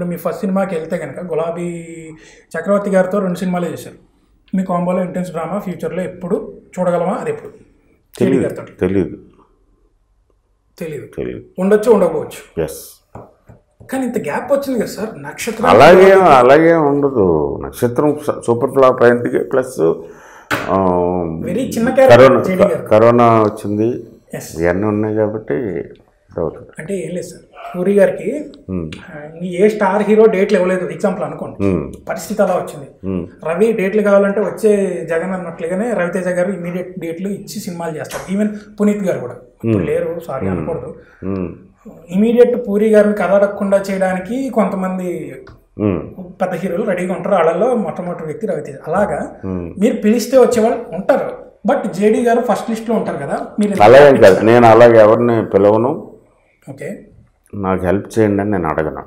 ఇప్పుడు మీ ఫస్ట్ సినిమాకి వెళ్తే కనుక గులాబీ చక్రవర్తి గారితో 2 సినిమాలే చేశారు. మీ కాంబోలో ఇంటెన్స్ డ్రామా ఫ్యూచర్లో ఎప్పుడు చూడగలమా? అది ఎప్పుడు? తెలియదు. ఉండొచ్చు, ఉండకపోవచ్చు. కానీ ఇంత గ్యాప్ వచ్చింది కదా సార్. నక్షత్రం అలాగే ఉండదు. నక్షత్రం సూపర్ ఫ్లాప్ అయింది. ప్లస్ వెరీ చిన్న కరోనా వచ్చింది, ఇవన్నీ ఉన్నాయి కాబట్టి అంటే ఏం లేదు సార్. పూరి గారికి ఏ స్టార్ హీరో డేట్లు ఇవ్వలేదు ఎగ్జాంపుల్ అనుకోండి. పరిస్థితి అలా వచ్చింది. రవి డేట్లు కావాలంటే వచ్చే జగన్ అన్నట్లుగానే రవితేజ గారు ఇమీడియట్ డేట్లు ఇచ్చి సినిమాలు చేస్తారు. ఈవెన్ పునీత్ గారు కూడా లేరు, సారీ అనకూడదు. ఇమీడియట్ పూరి గారిని కథ అడగకుండా చేయడానికి కొంతమంది పెద్ద హీరోలు రెడీగా ఉంటారు. వాళ్ళలో మొట్టమొదటి వ్యక్తి రవితేజ. అలాగా మీరు పిలిస్తే వచ్చేవాళ్ళు ఉంటారు. బట్ జేడీ గారు ఫస్ట్ లిస్ట్ లో ఉంటారు కదా. మీరు అలాగే కాదు, నేను అలాగే ఎవరిని పిలవను. ఓకే, నాకు హెల్ప్ చేయండి అని నేను అడగను.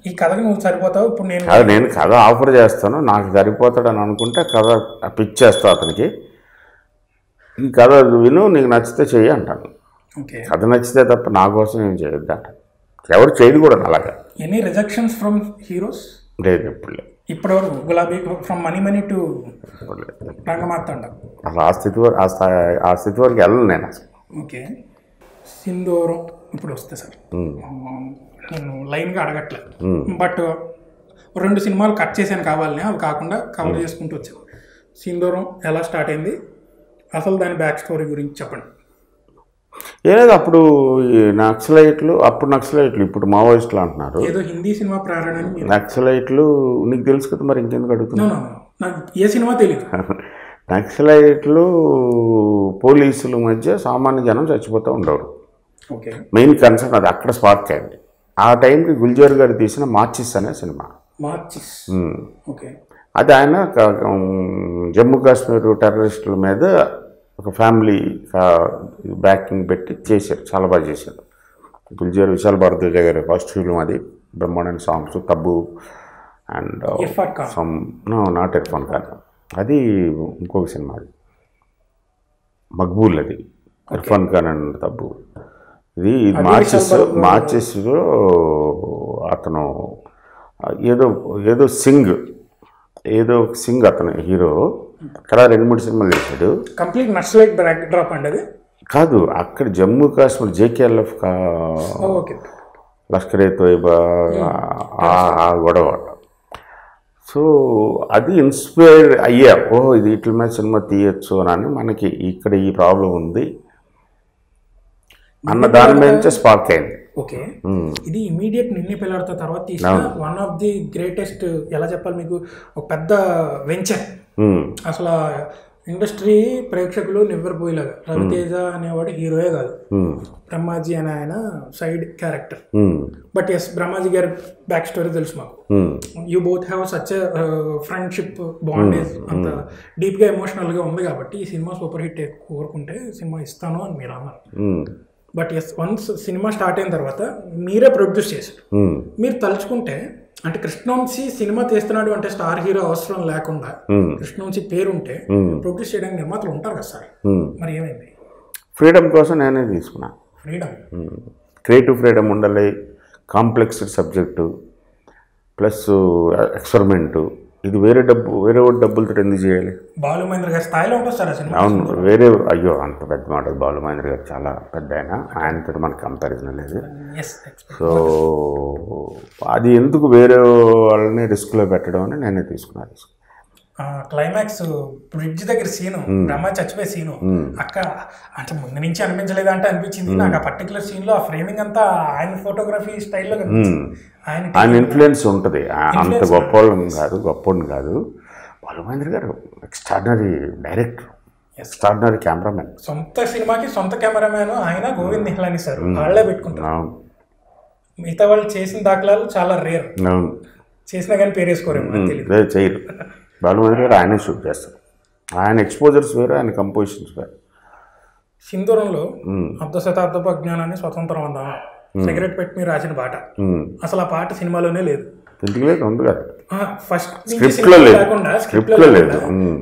ఈ కథకి నువ్వు సరిపోతావు. ఇప్పుడు నేను కథ ఆఫర్ చేస్తాను, నాకు సరిపోతాడని అనుకుంటే కథ పిచ్ చేస్తా అతనికి. ఈ కథ విను, నీకు నచ్చితే చెయ్యి అంటాను. కథ నచ్చితే తప్ప నా కోసం ఏం చేయొద్దు అంట. ఎవరు చేయదు కూడా అలాగా. Any rejections from heroes? లేదు, ఎప్పుడు లేదు. ఇప్పటివరకు గులాబీ ఫ్రమ్ మనీ టు రంగమార్తాండ అసలు ఆ స్థితి వరకు వెళ్ళను నేను అసలు. ఓకే, సింధూరం ఇప్పుడు వస్తే సార్ నేను లైన్గా అడగట్లేదు. బట్ 2 సినిమాలు కట్ చేశాను కావాలని, అవి కాకుండా కవర్ చేసుకుంటూ వచ్చాను. సింధూరం ఎలా స్టార్ట్ అయింది, అసలు దాని బ్యాక్ స్టోరీ గురించి చెప్పండి. ఏలేదు, అప్పుడు నక్సలైట్లు ఇప్పుడు మావోయిస్టులు అంటున్నారు. ఏదో హిందీ సినిమా ప్రేరణ. నక్సలైట్లు నీకు తెలుసు కదా, మరి ఇంకెందుకు అడుగుతున్నాను? నాకు ఏ సినిమా తెలియదు. నక్సలైట్లు పోలీసుల మధ్య సామాన్య జనం చచ్చిపోతూ ఉండేవారు. ఓకే, మెయిన్ కన్సర్న్ అది అక్కడ స్పార్క్ అయింది. ఆ టైంకి గుల్జార్ గారు తీసిన మార్చిస్ అనే సినిమా. అది ఆయన జమ్మూ కాశ్మీర్ టెర్రరిస్టుల మీద ఒక ఫ్యామిలీ బ్యాకింగ్ పెట్టి చేశారు. చాలా బాగా చేశారు. గుల్జార్ విశాల్ భారద్వాజ గారి ఫస్ట్ ఫిల్మ్ అది. బ్రహ్మాండ songs, Tabu and not Irrfan Khan. అది ఇంకొక సినిమా, అది మక్బూల్. అది ఇర్ఫాన్ ఖాన్ అండ్ తబ్బు. ఇది మార్చెస్లో అతను ఏదో సింగ్ అతను హీరో. అక్కడ 2-3 సినిమాలు చేశాడు. కంప్లీట్ నక్సలైట్ బ్యాక్ డ్రాప్ అండి అది కాదు. అక్కడ జమ్మూ కాశ్మీర్ JKLF లష్కర్ ఏ తోయిబా ఆ గొడవ. సో అది ఇన్స్పైర్ అయ్యా, ఇది ఇట్ల మీద సినిమా తీయచ్చు అని. మనకి ఇక్కడ ఈ ప్రాబ్లం ఉంది అన్న దాని మీద స్పార్క్ అయింది. ఓకే, ఇది ఇమీడియట్ నిన్నే పిల్లడితో తర్వాత తీసిన వన్ ఆఫ్ ది గ్రేటెస్ట్, ఎలా చెప్పాలి మీకు, ఒక పెద్ద వెంచర్. అసలు ఇండస్ట్రీ ప్రేక్షకులు నివ్వెరపోయేలాగా. రవితేజ అనేవాడు హీరోయే కాదు, బ్రహ్మాజీ అనే ఆయన side character. But yes, Brahmaji గారి బ్యాక్ స్టోరీ తెలుసు మాకు. You both have such friendship bondage, అంత డీప్గా ఎమోషనల్గా ఉంది. కాబట్టి ఈ సినిమా సూపర్ హిట్ కోరుకుంటే సినిమా ఇస్తాను అని మీరు అన్నారు. But yes, once cinema start అయిన తర్వాత మీరే ప్రొడ్యూస్ చేశారు. మీరు తలుచుకుంటే అంటే కృష్ణవంశీ సినిమా తీస్తున్నాడు అంటే స్టార్ హీరో అవసరం లేకుండా కృష్ణవంశీ పేరుంటే ప్రొడ్యూస్ చేయడానికి నిర్మాతలు ఉంటారు కదా సార్. మరి ఏమైంది? ఫ్రీడమ్ కోసం నేనే తీసుకున్నా. క్రియేటివ్ ఫ్రీడమ్ ఉండాలి, కాంప్లెక్స్ సబ్జెక్టు ప్లస్ ఎక్స్పెరిమెంటు. ఇది వేరే డబ్బులతో ఎందుకు చేయాలి? బాలు మహేంద్ర గారి స్థాయిలో ఉంటుంది సార్ సినిమా. అవును, అయ్యో అంత పెద్ద మాట. బాలు మహేంద్ర గారు చాలా పెద్ద ఆయనతో మనకు కంపారిజన్ లేదు. సో అది ఎందుకు వేరే వాళ్ళని రిస్క్లో పెట్టడం అని నేనే తీసుకున్నాను. క్లైమాక్స్ బ్రిడ్జ్ దగ్గర సీను, బ్రహ్మ చచ్చిపోయే సీను, అక్కడ అంటే ముందు నుంచి అనిపించలేదు అంటే అనిపించింది నాకు. ఆ పర్టికులర్ సీన్ లో ఆ ఫ్రేమింగ్ అంతా ఆయన ఫోటోగ్రఫీ స్టైల్లో ఆయన ఇన్ఫ్లుయెన్స్ ఉంటుంది. అంత గొప్పవాడిని కాదు. బాలు మహేంద్ర గారు ఎక్స్ట్రాడినరీ డైరెక్టర్, ఎక్స్ట్రాడినరీ కెమెరామెన్. సొంత సినిమాకి సొంత కెమెరామెన్ ఆయన. గోవింద్ నిహలాని సార్ వాళ్ళే పెట్టుకుంటారు. మిగతా వాళ్ళు చేసిన దాఖలాలు చాలా రేర్. చేసినా కానీ పేరేసుకోరేమో చేయరు. బాలు మహేంద్ర గారు ఆయనే షూట్ చేస్తారు. ఆయన ఎక్స్పోజర్స్ వేరు, ఆయన కంపోజిషన్స్ వేరు. సింధూరంలో అర్ధ శతాబ్దపు అజ్ఞానాన్ని స్వతంత్రం అందామా, సిగరెట్ పెట్టి మీరు రాసిన పాట, అసలు ఆ పాట సినిమాలోనే లేదు. ఎందుకు లేదు? ఉంది కదా, ఫస్ట్ స్క్రిప్ట్లో లేదు, స్క్రిప్ట్లో లేదు.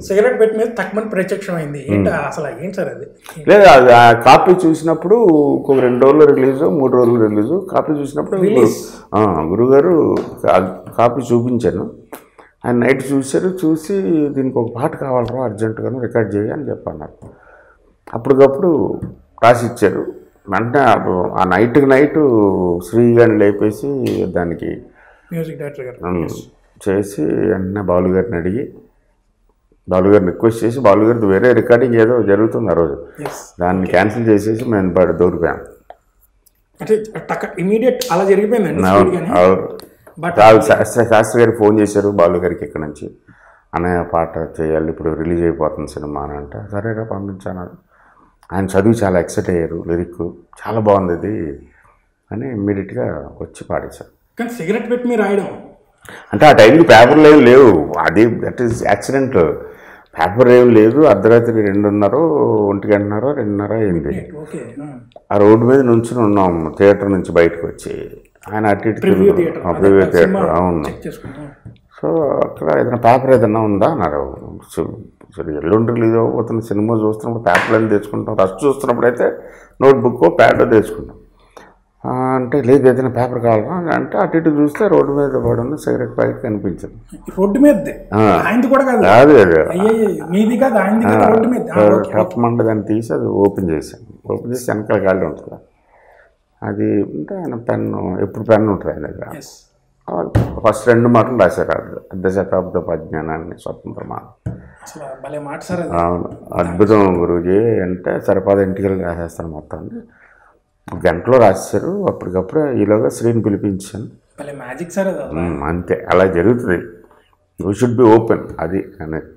సిగరెట్ పెట్టి మీద తక్కువ ప్రత్యక్షమైంది. ఏంటి అసలు ఏంటి సార్ అది? లేదు, అది ఆ కాపీ చూసినప్పుడు ఒక 2 రోజులు రిలీజు, 3 రోజులు రిలీజు. కాపీ చూసినప్పుడు గురుగారు కాపీ చూపించాను. ఆయన నైట్ చూశారు. చూసి దీనికి ఒక పాట కావాలరా అర్జెంటుగా రికార్డ్ చేయి అని చెప్పన్నారు. అప్పటికప్పుడు రాసి ఇచ్చారు. వెంటనే ఆ నైట్ శ్రీ గారిని లేపేసి దానికి మ్యూజిక్ డైరెక్టర్ గారు చేసి వెంటనే బాలుగారిని అడిగి బాలుగారిని రిక్వెస్ట్ చేసి బాలుగారిది వేరే రికార్డింగ్ ఏదో జరుగుతుంది ఆ రోజు, దాన్ని క్యాన్సిల్ చేసేసి మేము దూరిపోయాం. ఇమీడియట్ అలా జరిగిపోయిందండి. శాస్త్రి గారికి ఫోన్ చేశారు బాలు గారికి ఇక్కడ నుంచి, అన్నయ్య పాట చేయాలి ఇప్పుడు రిలీజ్ అయిపోతుంది సినిమా అని అంటే, సరేగా పంపించాను. ఆయన చదివి చాలా ఎక్సైట్ అయ్యారు, లిరిక్ చాలా బాగుంది ఇది అని ఇమ్మీడియట్గా వచ్చి పాడేశారు. కానీ సిగరెట్ పెట్టి మీరు రాయడం అంటే ఆ టైంకి పేపర్లు ఏం లేవు, అది దట్ ఈస్ యాక్సిడెంట్. పేపర్ ఏం లేదు. అర్ధరాత్రి 2:30, 1:00, 2:30 అయింది. ఆ రోడ్డు మీద నుంచుని ఉన్నాం థియేటర్ నుంచి బయటకు వచ్చి. ఆయన అటు ఇటు ప్రివ్యూ థియేటర్. అవును. సో అక్కడ ఏదైనా పేపర్ ఏదైనా ఉందా అన్నారు. సరే ఎల్లుండి రిలీజ్ అవ్వబోతున్న సినిమా చూస్తున్నప్పుడు పేపర్లు అని తెచ్చుకుంటాం, రష్ చూస్తున్నప్పుడు అయితే నోట్బుక్ ప్యాడ్ తెచ్చుకుంటాం. అంటే లేదు ఏదైనా పేపర్ కావాలా అంటే అటు ఇటు చూస్తే రోడ్డు మీద పడున్న సిగరెట్ ప్యాకెట్ కనిపించింది. రోడ్డు మీద టప్మంటే దాన్ని తీసి అది ఓపెన్ చేశాను. ఓపెన్ చేసి వెనకాల గాలి ఉంటుంది అది ఉంటే ఆయన పెన్ను, ఎప్పుడు పెన్ను ఉంటుంది ఆయన దగ్గర. ఫస్ట్ 2 మాటలు రాశారు, అర్ధ శతాబ్ద పరిజ్ఞానాన్ని స్వతంత్రమా. అవును, అద్భుతం గురూజీ అంటే సరిపడా ఇంటికి రాసేస్తాను మొత్తాన్ని. గంటలో రాశారు. అప్పటికప్పుడు ఈలోగా శ్రీని పిలిపించాను. మ్యాజిక్ సార్, అంతే, అలా జరుగుతుంది. యూ షుడ్ బి ఓపెన్ అది అనేది.